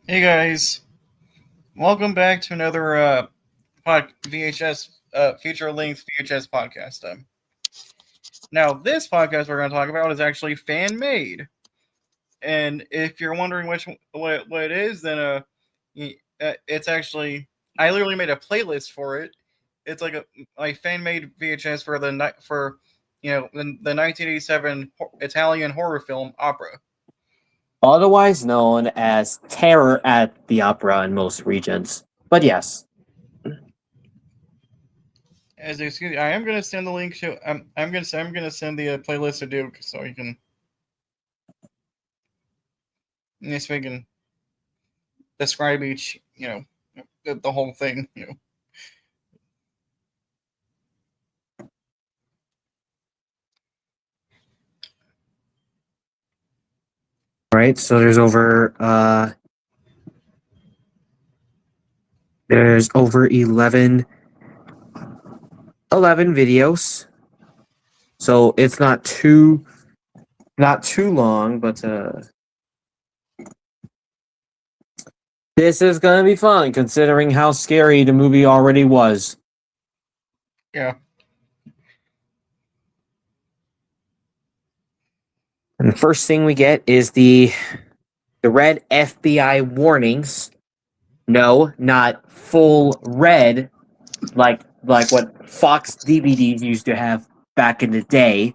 Hey guys, welcome back to another VHS feature length VHS podcast. Now this podcast we're going to talk about is actually fan made, and if you're wondering what it is, then it's actually I literally made a playlist for it. It's like fan made VHS for the 1987 Italian horror film Opera. Otherwise known as Terror at the Opera in most regions. But yes. As excuse me, I am going to send the link to I'm going to send the playlist to Duke so he can. Yes, we can describe each, the whole thing. Right, so there's over 11 videos. So it's not too long, but this is gonna be fun considering how scary the movie already was. Yeah. And the first thing we get is the red FBI warnings. No, not full red, like what Fox DVDs used to have back in the day.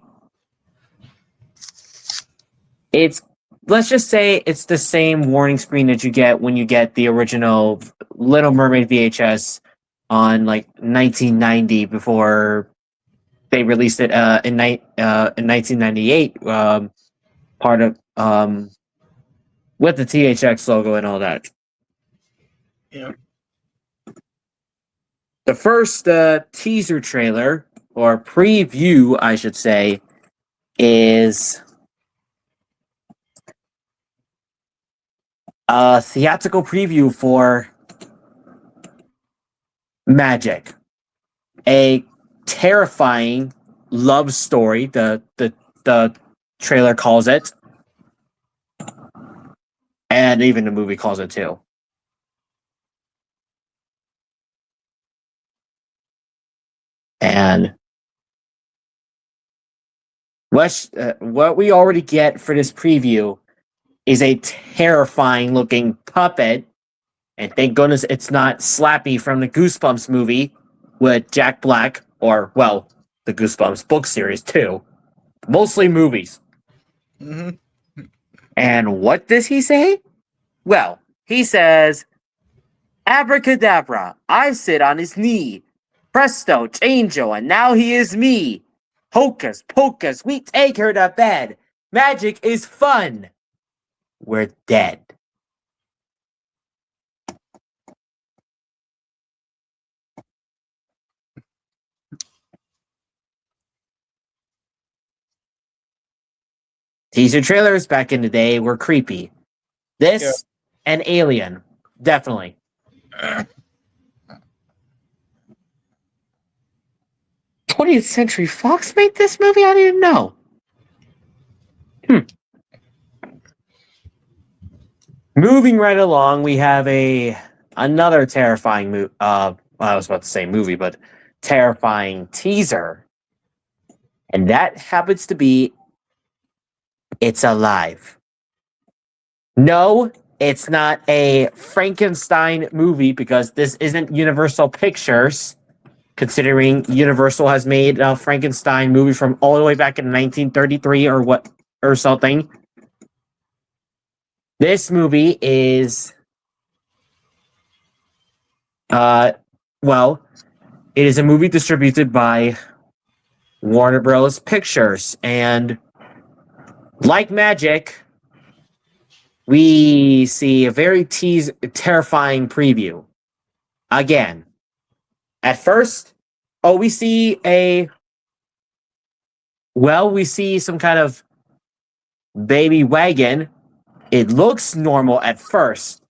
It's Let's just say it's the same warning screen that you get when you get the original Little Mermaid VHS on like 1990 before they released it in 1998, part of with the THX logo and all that. Yeah. The first teaser trailer or preview, I should say, is a theatrical preview for Magic, a terrifying love story. The trailer calls it, and even the movie calls it too. And what we already get for this preview is a terrifying looking puppet. And thank goodness it's not Slappy from the Goosebumps movie with Jack Black, or, well, the Goosebumps book series too. Mostly movies. Mm-hmm. And what does he say? Well, he says, Abracadabra, I sit on his knee. Presto, angel, and now he is me. Hocus pocus, we take her to bed. Magic is fun. We're dead. Teaser trailers back in the day were creepy. This and Alien, definitely. 20th Century Fox made this movie? I didn't know. Moving right along, we have another terrifying I was about to say movie, but terrifying teaser. And that happens to be It's Alive. No, it's not a Frankenstein movie because this isn't Universal Pictures, considering Universal has made a Frankenstein movie from all the way back in 1933 or something. This movie is well, it is a movie distributed by Warner Bros. Pictures, and like Magic, we see a very terrifying preview. Again, at first, we see we see some kind of baby wagon. It looks normal at first,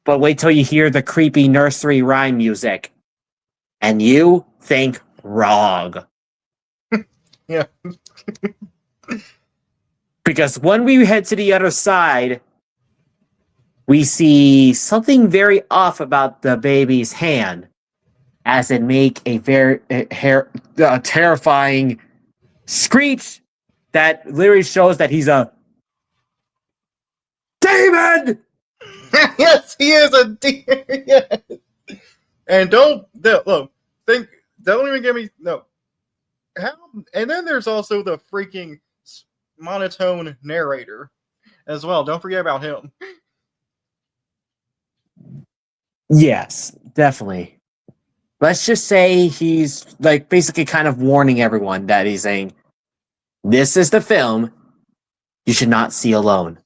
but wait till you hear the creepy nursery rhyme music, and you think wrong. Yeah. Because when we head to the other side, we see something very off about the baby's hand, as it make a very terrifying screech that literally shows that he's a demon. Yes, he is a deer. Yes. And don't even get me no. How? And then there's also the freaking monotone narrator as well. Don't forget about him. Yes, definitely. Let's just say he's like basically kind of warning everyone that he's saying, "This is the film you should not see alone."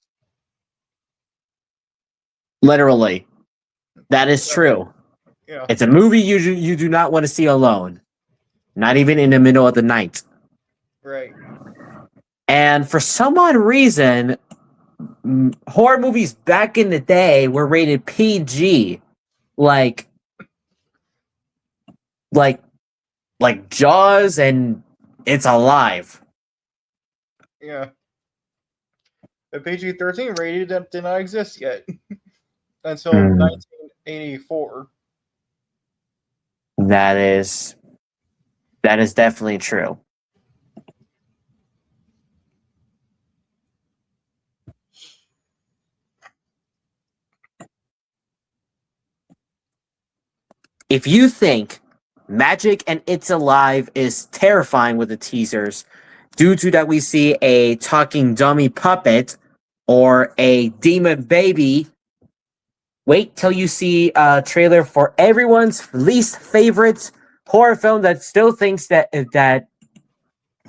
Literally, that is true. Yeah. It's a movie you do not want to see alone, not even in the middle of the night. Right. And for some odd reason, horror movies back in the day were rated PG, like Jaws and It's Alive. Yeah. The PG-13 rated did not exist yet until 1984. That is definitely true. If you think Magic and It's Alive is terrifying with the teasers, due to that we see a talking dummy puppet or a demon baby, wait till you see a trailer for everyone's least favorite horror film that still thinks that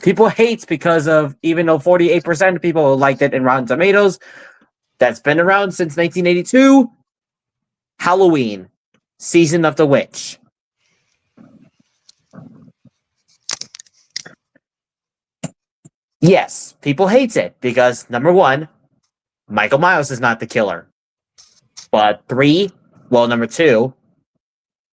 people hate because of, even though 48% of people liked it in Rotten Tomatoes, that's been around since 1982, Halloween, Season of the Witch. Yes, people hate it because, number one, Michael Myers is not the killer. But number two,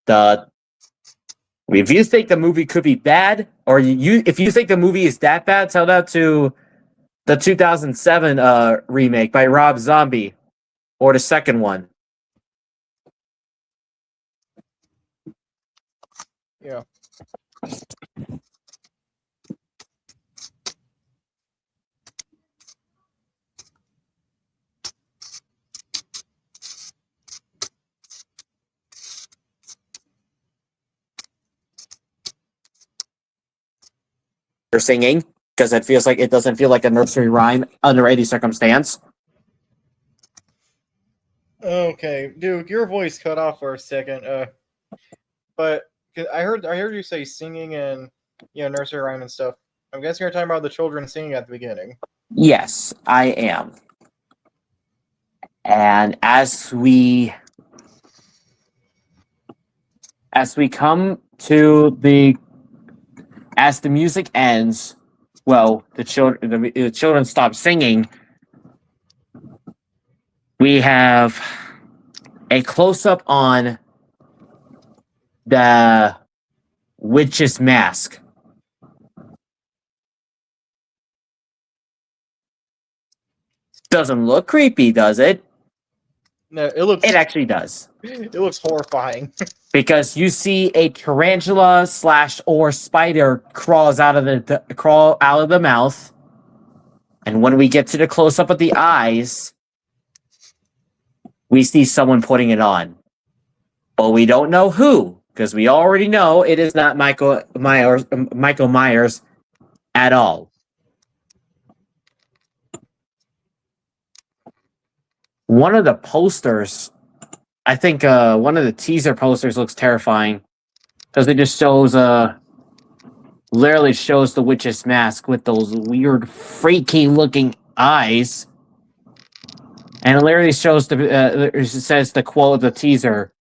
if you think the movie could be bad, or if you think the movie is that bad, tell that to the 2007 remake by Rob Zombie, or the second one. Yeah. You're singing because it doesn't feel like a nursery rhyme under any circumstance. Okay, Duke, your voice cut off for a second. But I heard you say singing and nursery rhyme and stuff. I'm guessing you're talking about the children singing at the beginning. Yes, I am. And as the music ends, well, the children stop singing. We have a close-up on the witch's mask. Doesn't look creepy, does it? No, it actually does. It looks horrifying. Because you see a tarantula / or spider crawl out of the mouth, and when we get to the close up of the eyes, we see someone putting it on, but we don't know who, because we already know it is not Michael Myers at all. One of the posters, I think one of the teaser posters looks terrifying because it just shows literally shows the witch's mask with those weird freaky looking eyes, and it literally shows it says the quote of the teaser: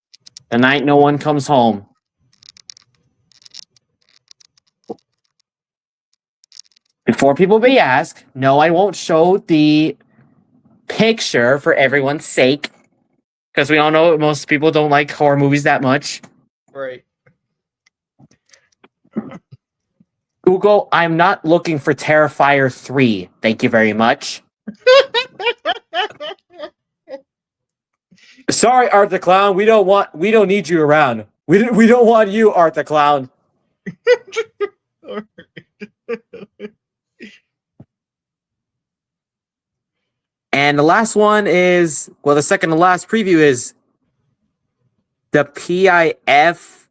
"The night no one comes home." Before people may ask, no, I won't show the picture for everyone's sake, because we all know most people don't like horror movies that much. Right. Google, I'm not looking for Terrifier 3. Thank you very much. Sorry, Art the Clown. We don't need you around. We don't want you, Art the Clown. And the last one is, well, the second to last preview is the PIF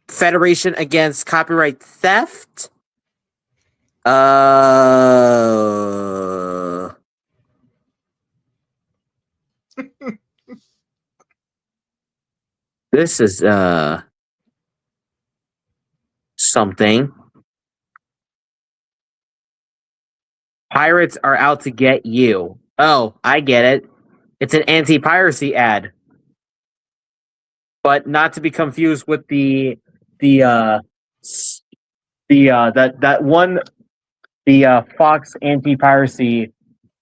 Federation Against Copyright Theft. This is something. Pirates are out to get you. Oh, I get it. It's an anti-piracy ad. But not to be confused with the Fox anti-piracy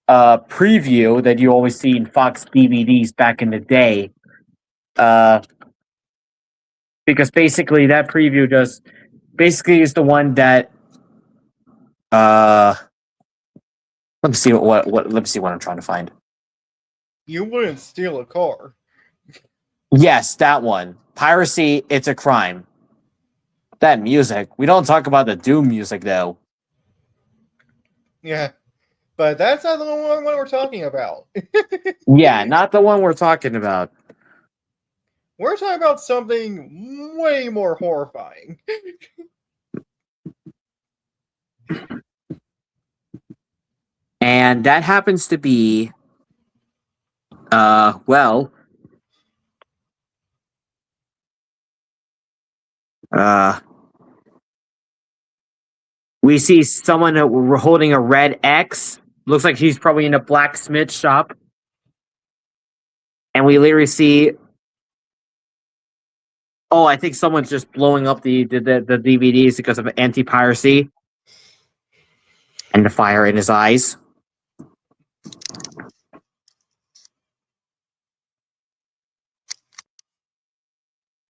preview that you always see in Fox DVDs back in the day. Because basically that preview is the one that let me see what I'm trying to find. You wouldn't steal a car. Yes, that one. Piracy, it's a crime. That music. We don't talk about the Doom music though. Yeah. But that's not the one we're talking about. Yeah, not the one we're talking about. We're talking about something way more horrifying. And that happens to be we see someone holding a red X. Looks like he's probably in a blacksmith shop. And we literally see, oh, I think someone's just blowing up the DVDs because of anti-piracy. And the fire in his eyes.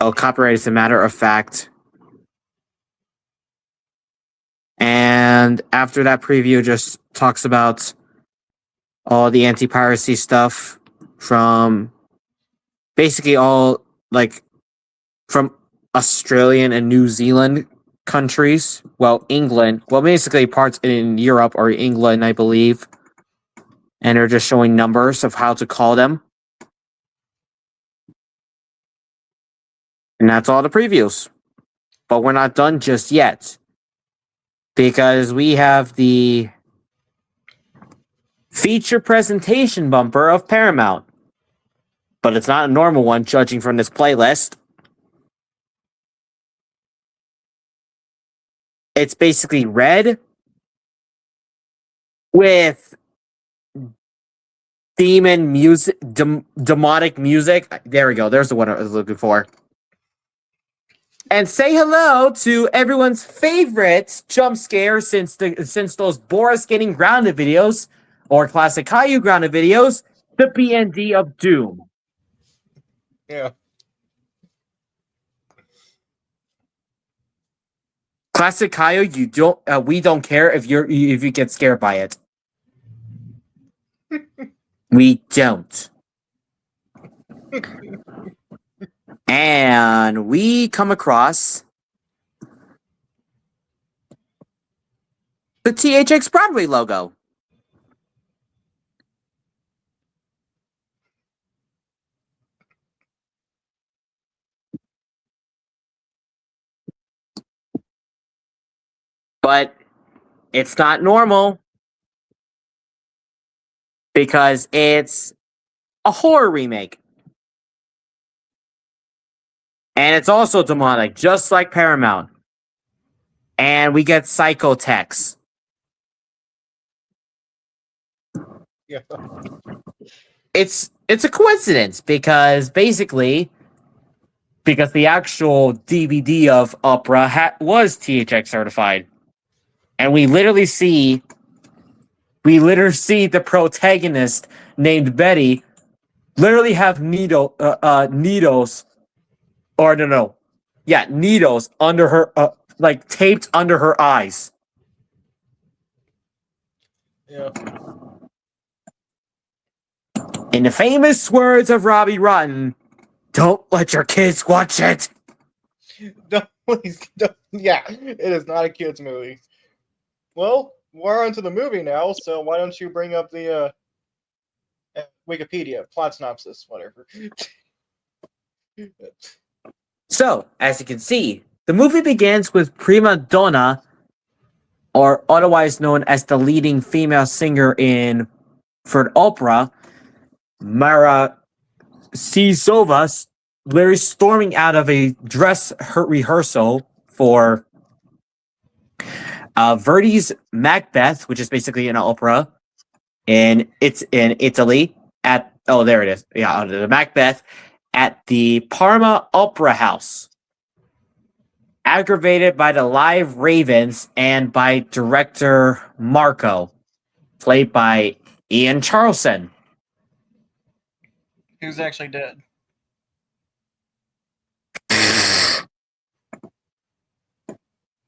Oh, copyright is a matter of fact. And after that preview just talks about all the anti-piracy stuff from basically all, like, from Australian and New Zealand countries. Well, England. Well, basically parts in Europe or England, I believe. And they're just showing numbers of how to call them. And that's all the previews. But we're not done just yet. Because we have the feature presentation bumper of Paramount. But it's not a normal one, judging from this playlist. It's basically red with demon music, demonic music. There we go. There's the one I was looking for. And say hello to everyone's favorite jump scare since those Boris getting grounded videos or classic Caillou grounded videos, the BND of Doom. Yeah. Classic Caillou, we don't care if you get scared by it. We don't. And we come across the THX Broadway logo. But it's not normal because it's a horror remake. And it's also demonic, just like Paramount. And we get Psychotex. Yeah. It's a coincidence because basically, because the actual DVD of Opera was THX certified. And we literally see the protagonist named Betty literally have needles under her, like taped under her eyes. Yeah. In the famous words of Robbie Rotten, don't let your kids watch it. Don't, please, don't, yeah, it is not a kids movie. Well, we're onto the movie now, so why don't you bring up the Wikipedia plot synopsis, whatever. So, as you can see, the movie begins with prima donna, or otherwise known as the leading female singer for an opera, Mara Sisova, literally storming out of a dress rehearsal for Verdi's Macbeth, which is basically an opera, and it's in Italy. There it is. Yeah, the Macbeth at the Parma Opera House. Aggravated by the live ravens and by director Marco, played by Ian Charleson. Who's actually dead?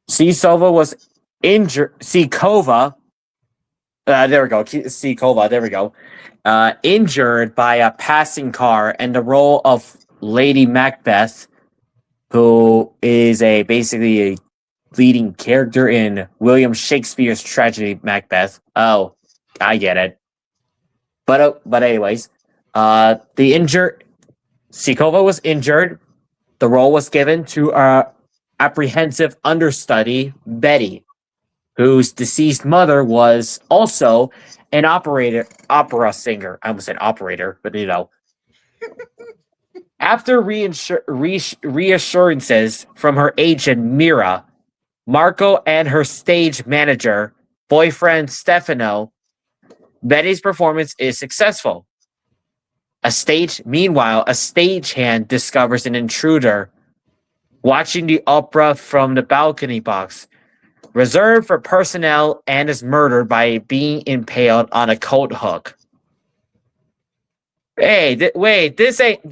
Sikova was injured. Sikova. There we go. Sikova. There we go. Injured by a passing car, and the role of Lady Macbeth, who is basically a leading character in William Shakespeare's tragedy Macbeth. Oh, I get it. But anyways, Sikova was injured. The role was given to apprehensive understudy Betty, whose deceased mother was also an opera singer. I almost said operator, but you know. After reassurances from her agent Mira, Marco and her stage manager, boyfriend Stefano, Betty's performance is successful. Meanwhile, a stagehand discovers an intruder watching the opera from the balcony box, reserved for personnel, and is murdered by being impaled on a coat hook. Hey, this ain't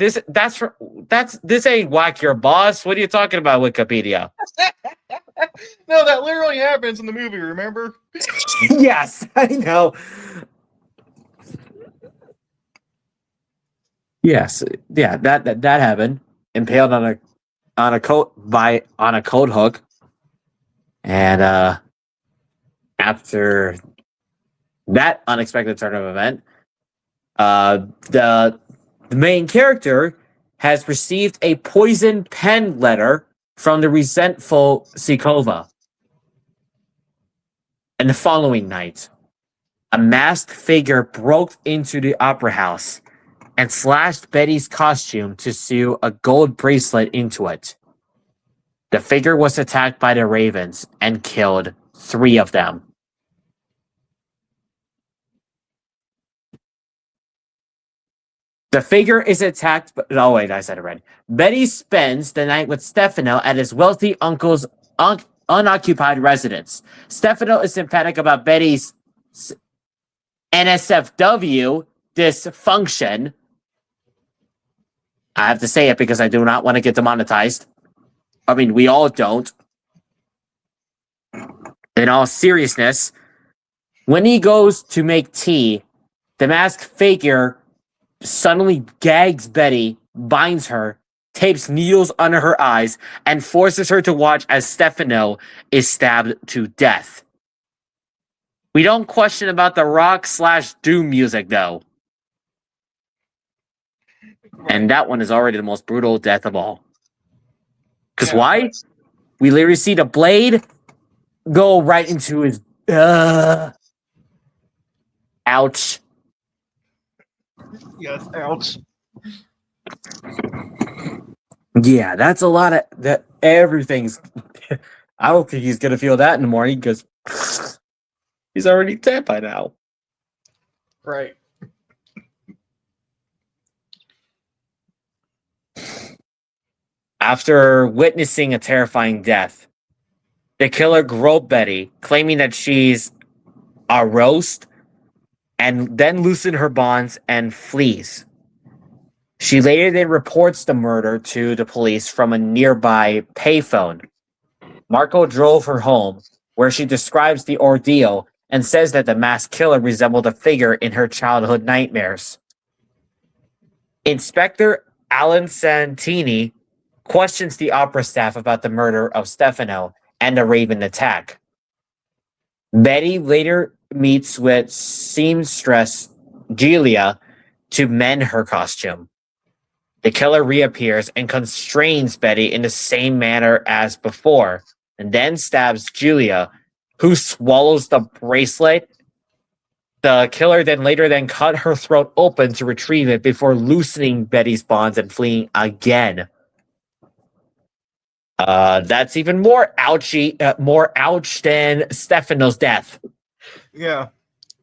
Whack Your Boss. What are you talking about, Wikipedia? No, that literally happens in the movie, remember? Yes, I know. Yes, yeah, that happened. Impaled on a coat hook, and after that unexpected turn of event, the main character has received a poison pen letter from the resentful Sikova. And the following night, a masked figure broke into the opera house and slashed Betty's costume to sew a gold bracelet into it. The figure was attacked by the ravens and killed 3 of them. The figure is attacked, oh wait, I said it right. Betty spends the night with Stefano at his wealthy uncle's unoccupied residence. Stefano is sympathetic about Betty's NSFW dysfunction. I have to say it because I do not want to get demonetized. I mean, we all don't. In all seriousness, when he goes to make tea, the masked figure suddenly gags Betty, binds her, tapes needles under her eyes, and forces her to watch as Stefano is stabbed to death. We don't question about the rock/doom music, though. And that one is already the most brutal death of all. Because why? We literally see the blade go right into his... Ouch. Yes, ouch. Yeah, that's a lot of... that. Everything's... I don't think he's going to feel that in the morning because he's already dead by now. Right. After witnessing a terrifying death, the killer groped Betty, claiming that she's a roast, and then loosen her bonds and flees. She later then reports the murder to the police from a nearby payphone. Marco drove her home, where she describes the ordeal and says that the masked killer resembled a figure in her childhood nightmares. Inspector Alan Santini questions the opera staff about the murder of Stefano and the Raven attack. Betty later meets with seamstress Julia to mend her costume. The killer reappears and constrains Betty in the same manner as before, and then stabs Julia, who swallows the bracelet. The killer then cut her throat open to retrieve it before loosening Betty's bonds and fleeing again. That's even more more ouch than Stefano's death. Yeah.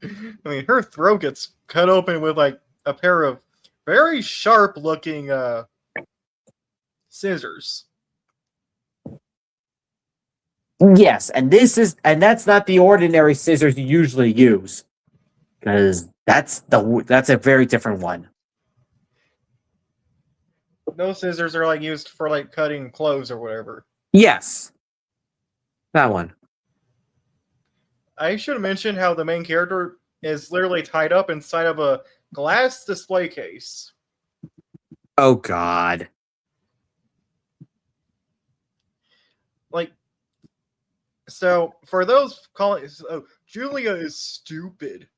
I mean, her throat gets cut open with like a pair of very sharp looking scissors. Yes, and that's not the ordinary scissors you usually use, because that's a very different one. Those scissors are like used for like cutting clothes or whatever. Yes, that one. I should have mentioned how the main character is literally tied up inside of a glass display case. Oh God. Like, so for those calling, Julia is stupid.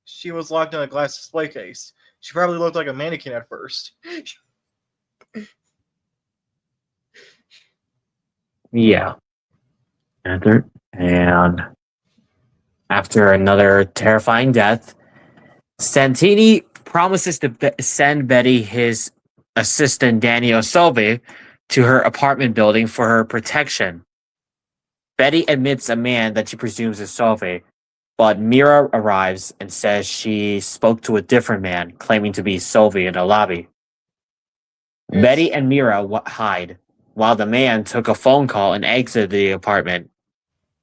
She was locked in a glass display case. She probably looked like a mannequin at first. Yeah. And after another terrifying death, Santini promises to send Betty his assistant Daniel Solvi to her apartment building for her protection. Betty admits a man that she presumes is Solvi, but Mira arrives and says she spoke to a different man, claiming to be Solvi in the lobby. Betty and Mira hide, while the man took a phone call and exited the apartment.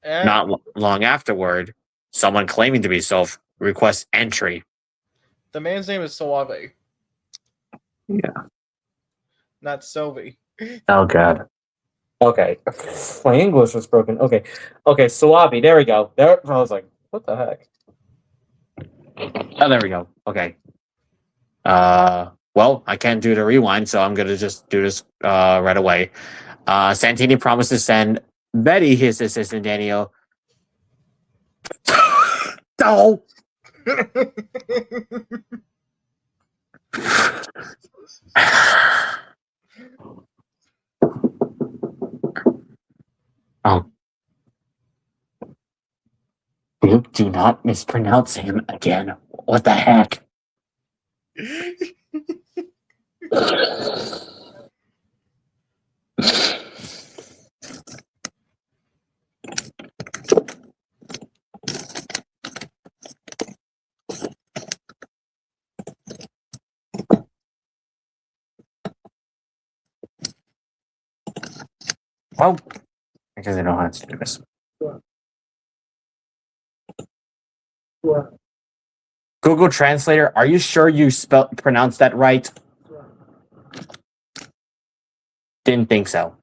Not long afterward, someone claiming to be Solvi requests entry. The man's name is Suave. Yeah. Not Sylvie. Oh God. Okay. My English was broken. Okay. Okay, Suave. There we go. There I was like, what the heck? Oh, there we go. Okay. Well, I can't do the rewind, so I'm gonna just do this right away. Santini promised to send Betty his assistant Daniel. Oh. Oh. Do not mispronounce him again. What the heck? Well, because I know how to do this. Google Translator, are you sure you pronounced that right? Didn't think so.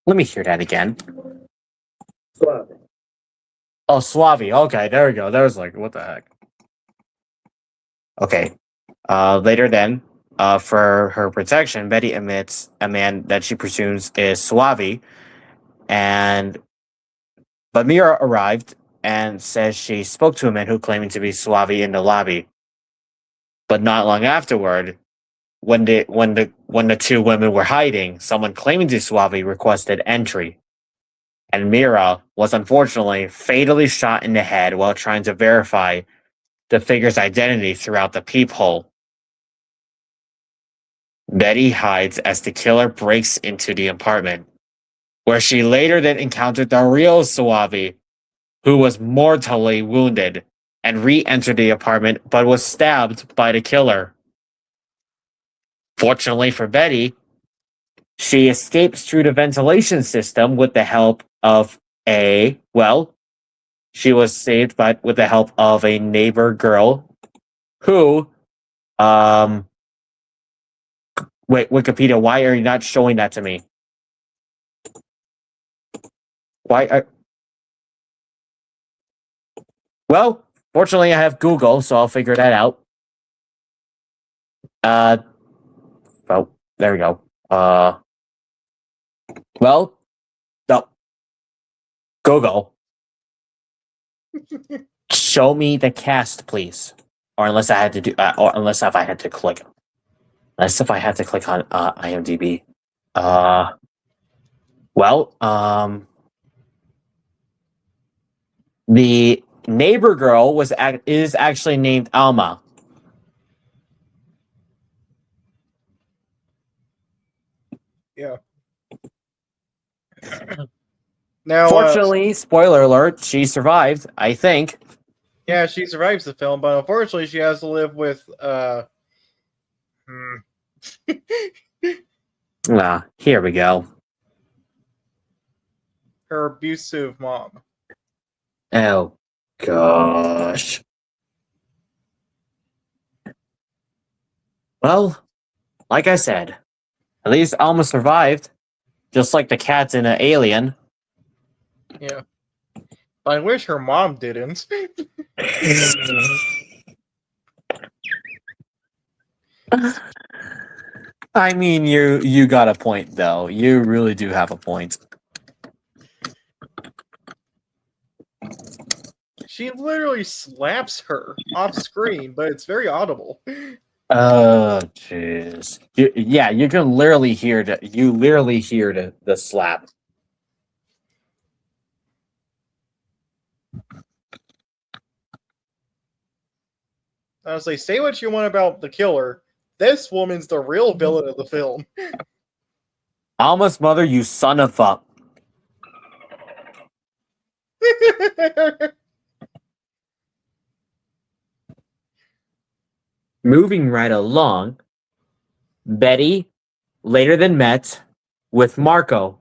Let me hear that again. Suave. Oh, Suave. Okay, there we go. That was like, what the heck? Okay. Later then, for her protection, Betty admits a man that she presumes is Suave, but Mira arrived and says she spoke to a man who claimed to be Suave in the lobby. But not long afterward, when the two women were hiding, someone claiming to be Suave requested entry. And Mira was unfortunately fatally shot in the head while trying to verify the figure's identity throughout the peephole. Betty hides as the killer breaks into the apartment, where she later then encountered the real Suave, who was mortally wounded, and re-entered the apartment but was stabbed by the killer. Fortunately for Betty, she escapes through the ventilation system with the help of she was saved with the help of a neighbor girl who, wait, Wikipedia, why are you not showing that to me? Why? Well, fortunately, I have Google, so I'll figure that out. Well, there we go. Well, no. Google, show me the cast, please. Or unless I had to do, or unless if I had to click, unless if I had to click on IMDb. Well, the neighbor girl is actually named Alma. Yeah. Now, Fortunately, spoiler alert, she survived, I think. yeah, she survives the film, but unfortunately, she has to live with Here we go. her abusive mom. Oh, gosh. Well, like I said, at least Alma survived, just like the cats in Alien. Yeah. I wish her mom didn't. I mean, you got a point, though. You really do have a point. She literally slaps her off screen, but it's very audible. Oh, jeez. Yeah, you can literally hear the slap. Honestly, say what you want about the killer. This woman's the real villain of the film. Alma's mother, you son of a... Moving right along, Betty later then met with Marco,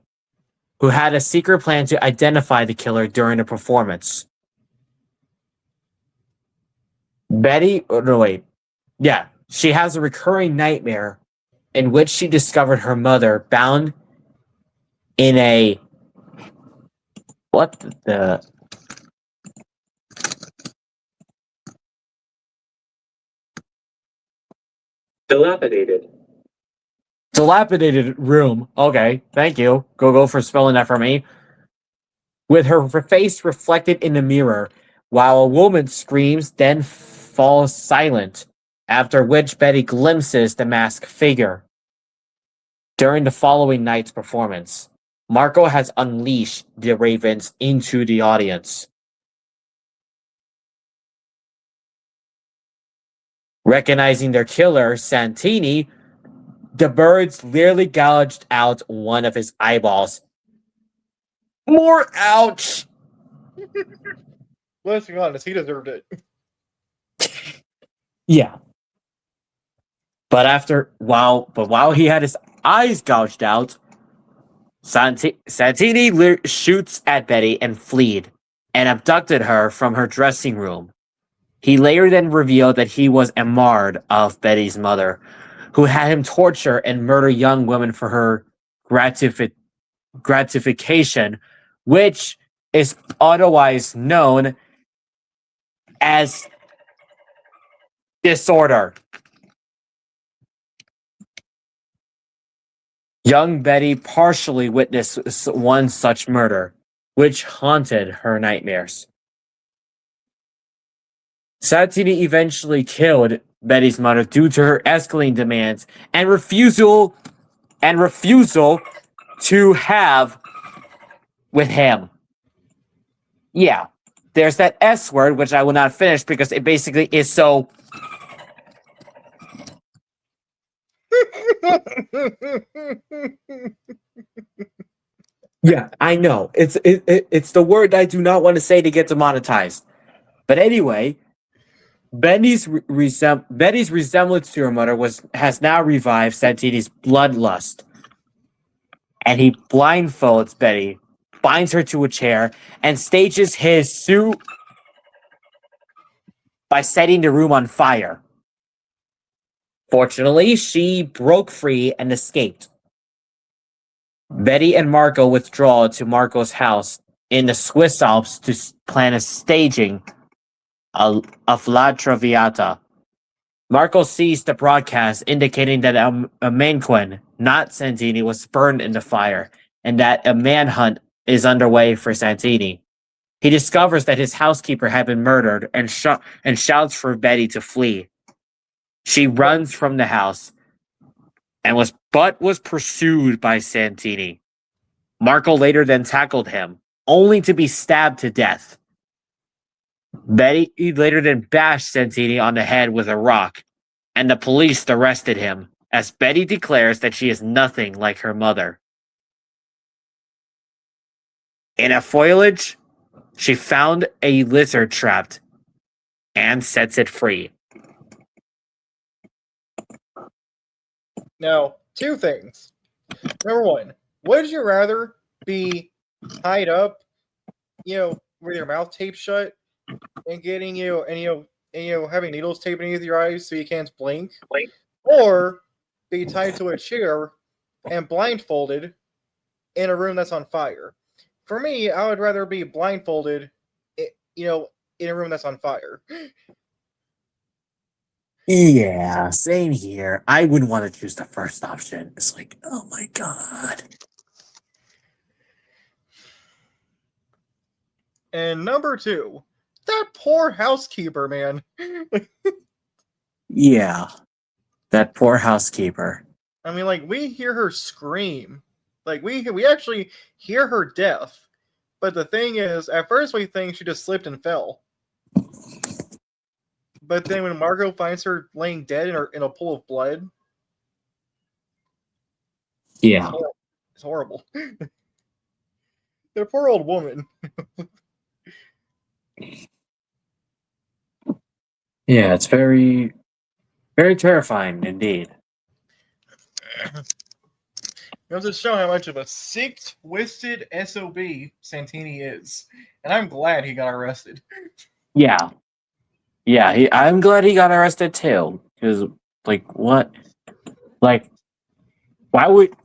who had a secret plan to identify the killer during a performance. Betty, oh, no, wait. Yeah, she has a recurring nightmare in which she discovered her mother bound in a... What the... Dilapidated room. Okay, thank you. Go for spelling that for me. With her face reflected in the mirror, while a woman screams, then falls silent, after which Betty glimpses the masked figure. During the following night's performance, Marco has unleashed the ravens into the audience. Recognizing their killer, Santini, the birds literally gouged out one of his eyeballs. More ouch! Let's be honest, he deserved it. Yeah. But while he had his eyes gouged out, Santini shoots at Betty and fled and abducted her from her dressing room. He later then revealed that he was Emard of Betty's mother, who had him torture and murder young women for her gratification, which is otherwise known as disorder. Young Betty partially witnessed one such murder, which haunted her nightmares. Santini eventually killed Betty's mother due to her escalating demands and refusal to have with him. Yeah, there's that S word, which I will not finish because it basically is so... Yeah, I know. It's the word I do not want to say to get demonetized. But anyway, Betty's resemblance to her mother has now revived Santini's bloodlust. And he blindfolds Betty, binds her to a chair, and stages his suit by setting the room on fire. Fortunately, she broke free and escaped. Betty and Marco withdraw to Marco's house in the Swiss Alps to plan a staging of La Traviata. Marco sees the broadcast indicating that a mannequin, not Santini, was burned in the fire and that a manhunt is underway for Santini. He discovers that his housekeeper had been murdered and shouts for Betty to flee. She runs from the house and was pursued by Santini. Marco later then tackled him, only to be stabbed to death. Betty later then bashed Santini on the head with a rock, and the police arrested him, as Betty declares that she is nothing like her mother. In a foliage, she found a lizard trapped and sets it free. Now, two things. Number one, would you rather be tied up, with your mouth taped shut and getting having needles taped beneath your eyes so you can't blink, or be tied to a chair and blindfolded in a room that's on fire? For me, I would rather be blindfolded, in a room that's on fire. Yeah, same here. I wouldn't want to choose the first option. It's like, oh my god. And number two, that poor housekeeper, man. Yeah, that poor housekeeper. I mean, we hear her scream. We actually hear her death. But the thing is, at first we think she just slipped and fell. But then when Margot finds her laying dead in a pool of blood, yeah, it's horrible. The poor old woman. Yeah, it's very, very terrifying indeed. It goes to show how much of a sick, twisted SOB Santini is. And I'm glad he got arrested. Yeah. I'm glad he got arrested too. Because, what? Why would,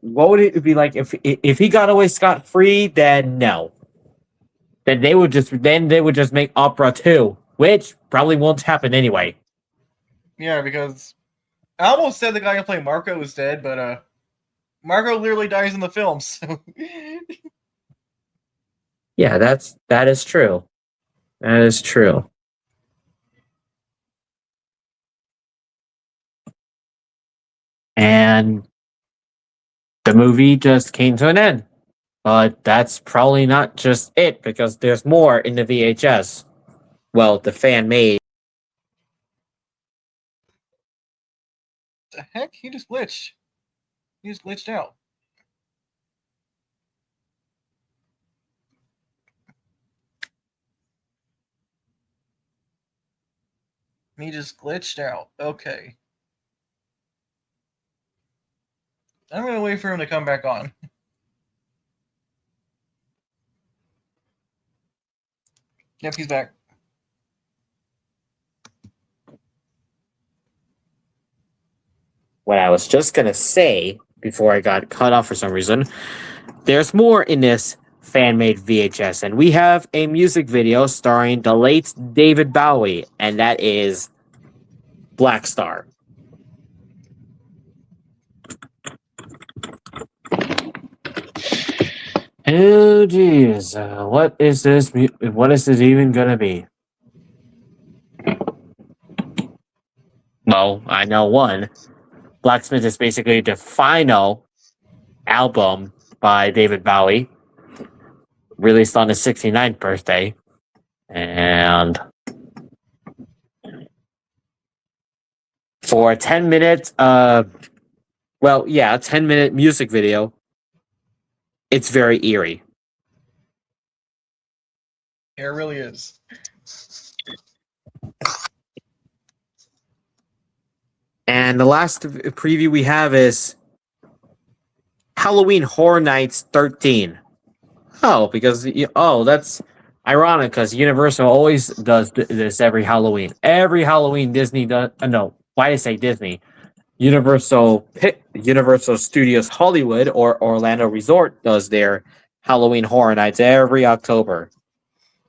what would it be like if he got away scot-free? Then no. Then they would just make Opera 2, which probably won't happen anyway. Yeah, because I almost said the guy who played Marco is dead, but Marco literally dies in the film, so yeah, that is true. That is true. And the movie just came to an end. But that's probably not just it, because there's more in the VHS. Well, the fan made. the heck? He just glitched. He just glitched out. He just glitched out. Okay. I'm going to wait for him to come back on. Yep, he's back. What I was just going to say, before I got cut off for some reason, there's more in this fan-made VHS, and we have a music video starring the late David Bowie, and that is Black Star. Oh geez, what is this? What is this even gonna be? Well, I know one. Blacksmith is basically the final album by David Bowie, released on his 69th birthday, and for a 10-minute, 10-minute music video, it's very eerie. It really is. And the last preview we have is Halloween Horror Nights 13. Oh, that's ironic because Universal always does this every Halloween. Every Halloween, Disney does. No, why did I say Disney? Universal Studios Hollywood or Orlando Resort does their Halloween Horror Nights every October.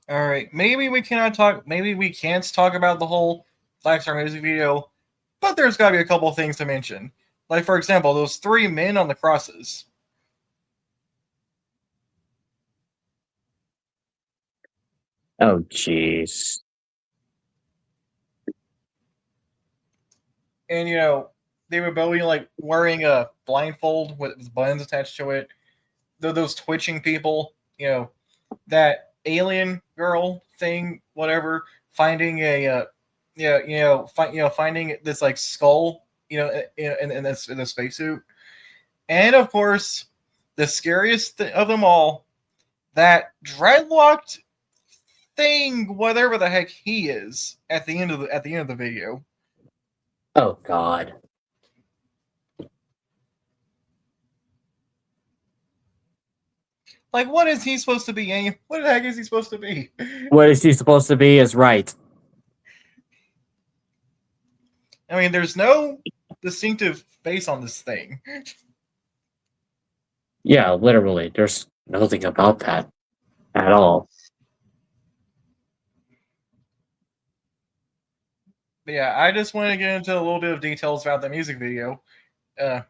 All right, maybe we cannot talk. Maybe we can't talk about the whole Black Star music video, but there's got to be a couple things to mention. Like, for example, those 3 men on the crosses. Oh, jeez. And, they were both, like, wearing a blindfold with buttons attached to it. Those twitching people, that alien girl thing, whatever, finding a, finding this, like, skull, in the spacesuit. And, of course, the scariest of them all, that dreadlocked thing, whatever the heck he is, at the end of the video. Oh, God. Like, what is he supposed to be? What the heck is he supposed to be? What is he supposed to be is right. I mean, there's no distinctive face on this thing. Yeah, literally. There's nothing about that at all. But yeah, I just want to get into a little bit of details about the music video. Now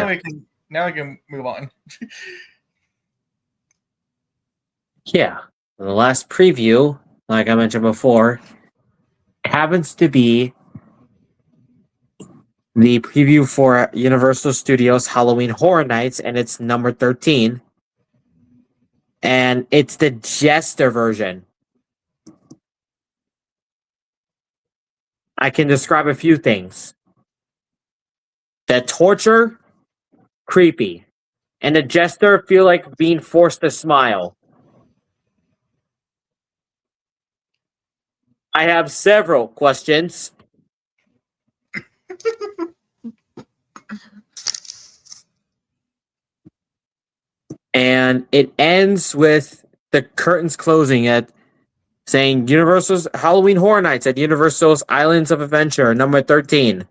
we can move on. Yeah. The last preview, like I mentioned before, happens to be the preview for Universal Studios Halloween Horror Nights, and it's number 13. And it's the Jester version. I can describe a few things. The torture, creepy. And the Jester feel like being forced to smile. I have several questions. And it ends with the curtains closing at saying Universal's Halloween Horror Nights at Universal's Islands of Adventure, number 13.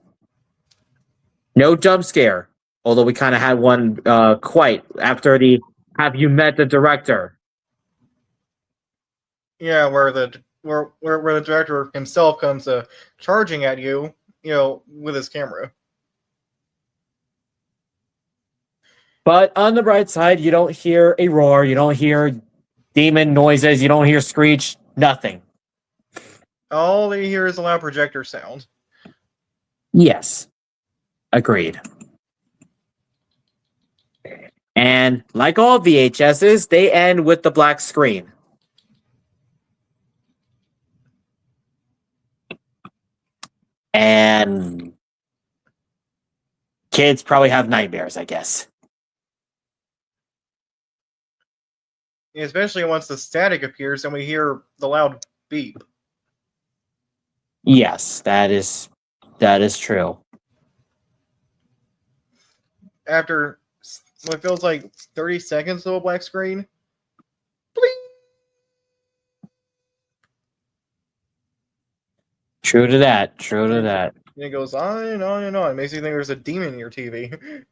No jump scare, although we kind of had one quite after the "Have you met the director?" Yeah, where the director himself comes charging at you, with his camera. But on the bright side, you don't hear a roar, you don't hear demon noises, you don't hear screech, nothing. All they hear is a loud projector sound. Yes, agreed. And like all VHSs, they end with the black screen. And kids probably have nightmares, I guess. Especially once the static appears and we hear the loud beep. Yes, that is true. After what feels like 30 seconds of a black screen, bling! True to that. True to that. And it goes on and on and on. It makes you think there's a demon in your TV.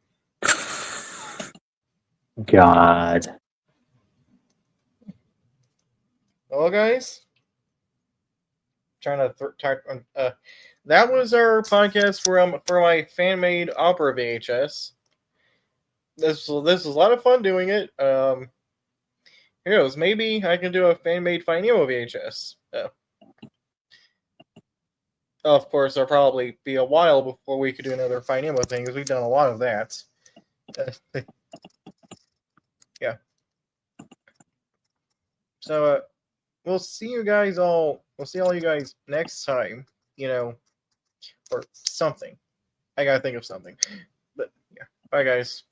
God. Well, guys, that was our podcast for my fan-made Opera VHS. This was a lot of fun doing it. Who knows? Maybe I can do a fan-made Finding Nemo VHS. Of course, there'll probably be a while before we could do another Finding Nemo thing, because we've done a lot of that. Yeah. So, we'll see you guys all. We'll see all you guys next time. Or something. I gotta think of something. But yeah, bye guys.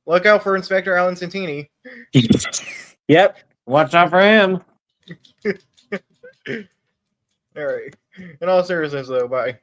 Look out for Inspector Alan Santini. Yep. Watch out for him. All right. In all seriousness, though, bye.